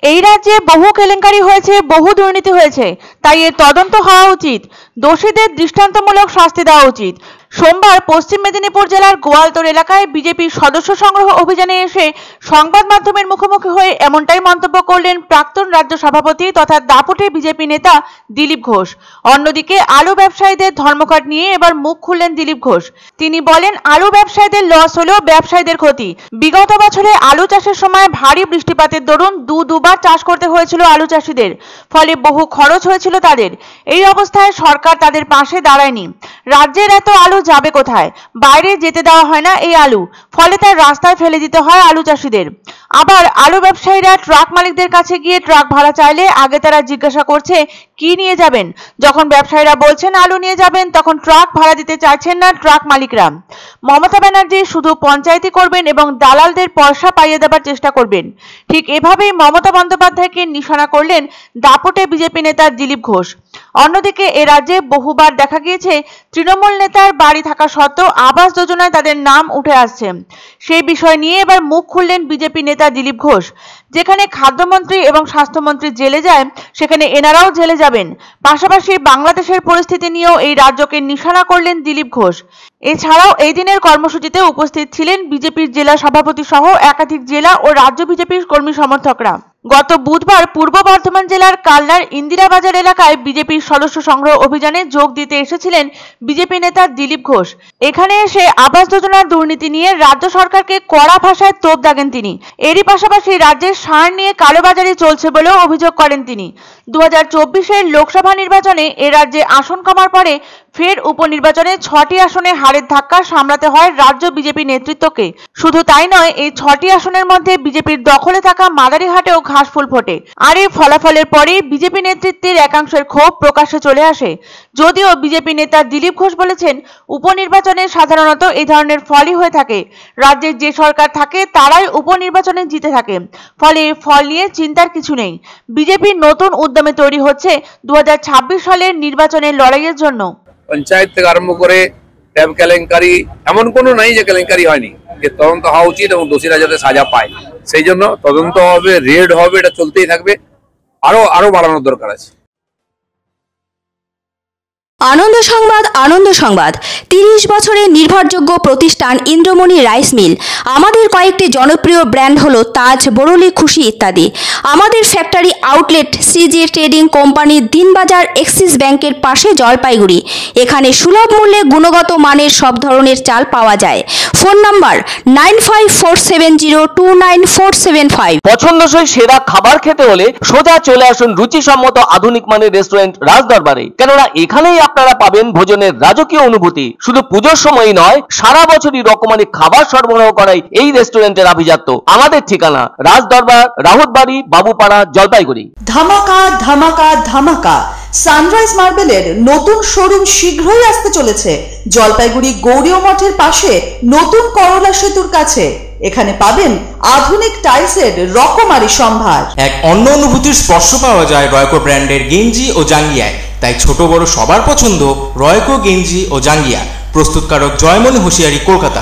এই রাজ্যে বহু কেলেঙ্কারি হয়েছে, বহু দুর্নীতি হয়েছে, তাই এর তদন্ত হওয়া উচিত। দোষীদের দৃষ্টান্তমূলক শাস্তি দেওয়া উচিত। সোমবার পশ্চিম মেদিনীপুর জেলার গোয়ালতোড় এলাকায় বিজেপির সদস্য সংগ্রহ অভিযানে এসে সংবাদ মাধ্যমের মুখোমুখি হয়ে এমনটাই মন্তব্য করলেন প্রাক্তন রাজ্য সভাপতি তথা দাপুটে বিজেপি নেতা দিলীপ ঘোষ। অন্যদিকে আলু ব্যবসায়ীদের ধর্মঘট নিয়ে এবার মুখ খুললেন দিলীপ ঘোষ। তিনি বলেন, আলু ব্যবসায়ীদের লস হলেও ব্যবসায়ীদের ক্ষতি। বিগত বছরে আলু চাষের সময় ভারী বৃষ্টিপাতের দরুন দুবার চাষ করতে হয়েছিল আলু চাষীদের, ফলে বহু খরচ হয়েছিল তাদের। এই অবস্থায় সরকার তাদের পাশে দাঁড়ায়নি। রাজ্যের এত আলু যাবে কোথায়? বাইরে যেতে দেওয়া হয় না এই আলু, ফলে তার রাস্তায় ফেলে দিতে হয় আলু চাষীদের। আবার আলু ব্যবসায়ীরা ট্রাক মালিকদের কাছে গিয়ে ট্রাক ভাড়া চাইলে আগে তারা জিজ্ঞাসা করছে কি নিয়ে যাবেন। যখন ব্যবসায়ীরা বলছেন আলু নিয়ে যাবেন, তখন ট্রাক ভাড়া দিতে চাইছেন না ট্রাক মালিকরা। মমতা ব্যানার্জি শুধু পঞ্চায়েতি করবেন এবং দালালদের পয়সা পাইয়ে দেবার চেষ্টা করবেন। ঠিক এভাবেই মমতা বন্দ্যোপাধ্যায়কে নিশানা করলেন দাপুটে বিজেপি নেতা দিলীপ ঘোষ। অন্যদিকে এ রাজ্যে বহুবার দেখা গিয়েছে তৃণমূল নেতার বাড়ি থাকা সত্ত্বেও আবাস যোজনায় তাদের নাম উঠে আসছে। সেই বিষয় নিয়ে এবার মুখ খুললেন বিজেপি নেতা দিলীপ ঘোষ। যেখানে খাদ্যমন্ত্রী এবং স্বাস্থ্যমন্ত্রী জেলে যায়, সেখানে এনারাও জেলে যাবেন। পাশাপাশি বাংলাদেশের পরিস্থিতি নিয়েও এই রাজ্যকে নিশানা করলেন দিলীপ ঘোষ। এছাড়াও এই দিনের কর্মসূচিতে উপস্থিত ছিলেন বিজেপির জেলা সভাপতি সহ একাধিক জেলা ও রাজ্য বিজেপির কর্মী সমর্থকরা। গত বুধবার পূর্ব বর্ধমান জেলার কালনার ইন্দিরাবাজার এলাকায় বিজেপির সদস্য সংগ্রহ অভিযানে যোগ দিতে এসেছিলেন বিজেপি নেতা দিলীপ ঘোষ। এখানে এসে আবাস যোজনার দুর্নীতি নিয়ে রাজ্য সরকারকে কড়া ভাষায় তোপ দাগেন তিনি। এরই পাশাপাশি রাজ্যের সার নিয়ে কালোবাজারি চলছে বলেও অভিযোগ করেন তিনি। 2024-এর লোকসভা নির্বাচনে এ রাজ্যে আসন কমার পরে ফের উপনির্বাচনে 6টি আসনে হারের ধাক্কা সামলাতে হয় রাজ্য বিজেপি নেতৃত্বকে। শুধু তাই নয়, এই 6টি আসনের মধ্যে বিজেপির দখলে থাকা মাদারিহাটেও ঘাসফুল ফোটে। আর এই ফলাফলের পরে বিজেপি নেতৃত্বের একাংশের ক্ষোভ প্রকাশ্যে চলে আসে। যদিও বিজেপি নেতা দিলীপ ঘোষ বলেছেন, উপনির্বাচনে সাধারণত এই ধরনের ফলই হয়ে থাকে। রাজ্যের যে সরকার থাকে তারাই উপনির্বাচনে জিতে থাকে, ফলে এই ফল নিয়ে চিন্তার কিছু নেই। বিজেপির নতুন উদ্যমে তৈরি হচ্ছে 2026 সালের নির্বাচনের লড়াইয়ের জন্য। পঞ্চায়েত থেকে আরম্ভ করে ট্যাব কেলেঙ্কারি এমন কোনো নাই যে কেলেঙ্কারি হয়নি। যে তদন্ত হওয়া উচিত এবং দোষীরা যাতে সাজা পায়, সেই জন্য তদন্ত হবে, রেড হবে, এটা চলতেই থাকবে। আরো বাড়ানোর দরকার আছে। আনন্দ সংবাদ, আনন্দ সংবাদ। 30 বছরের নির্ভরযোগ্য প্রতিষ্ঠান ইন্দ্রমণি রাইস মিল। আমাদের কয়েকটি জনপ্রিয় ব্র্যান্ড হলো তাজ, বরলি, খুশি ইত্যাদি। আমাদের factory outlet CG trading company, Dinbazar, axis ব্যাংকের পাশে, জলপাইগুড়ি। এখানে সুলভ মূল্যে গুণগত মানের সব ধরনের চাল পাওয়া যায়। Phone number 9547029475। পছন্দসই সেরা খাবার খেতে হলে সোজা চলে আসুন রুচিসম্মত আধুনিক মানের রেস্টুরেন্ট রাজদরবারে। কেননা এখানেই আপনারা পাবেন ভোজনের রাজকীয় অনুভূতি। শুধু পুজোর সময়ই নয়, সারা বছরই রকমারি খাবার সরবরাহ করাই এই রেস্টুরেন্টের আভিজাত্য। আমাদের ঠিকানা রাজদরবার, রাহুতবাড়ি, বাবুপাড়া, জলপাইগুড়ি। ধামাকা ধামাকা ধামাকা! সানরাইজ মার্বেলের নতুন শোরুম শীঘ্রই আসতে চলেছে জলপাইগুড়ি গৌরীয় মঠের পাশে নতুন করলা সেতুর কাছে। এখানে পাবেন আধুনিক টাইলসের রকমারি সম্ভার। এক অন্য অনুভূতির স্পর্শ পাওয়া যায় রয়কো ব্র্যান্ডের গেঞ্জি ও জাঙ্গিয়ায়। তাই ছোট বড় সবার পছন্দ রয়কো গেঞ্জি ও জাঙ্গিয়া। প্রস্তুতকারক জয়মনি হোশিয়ারি, কলকাতা।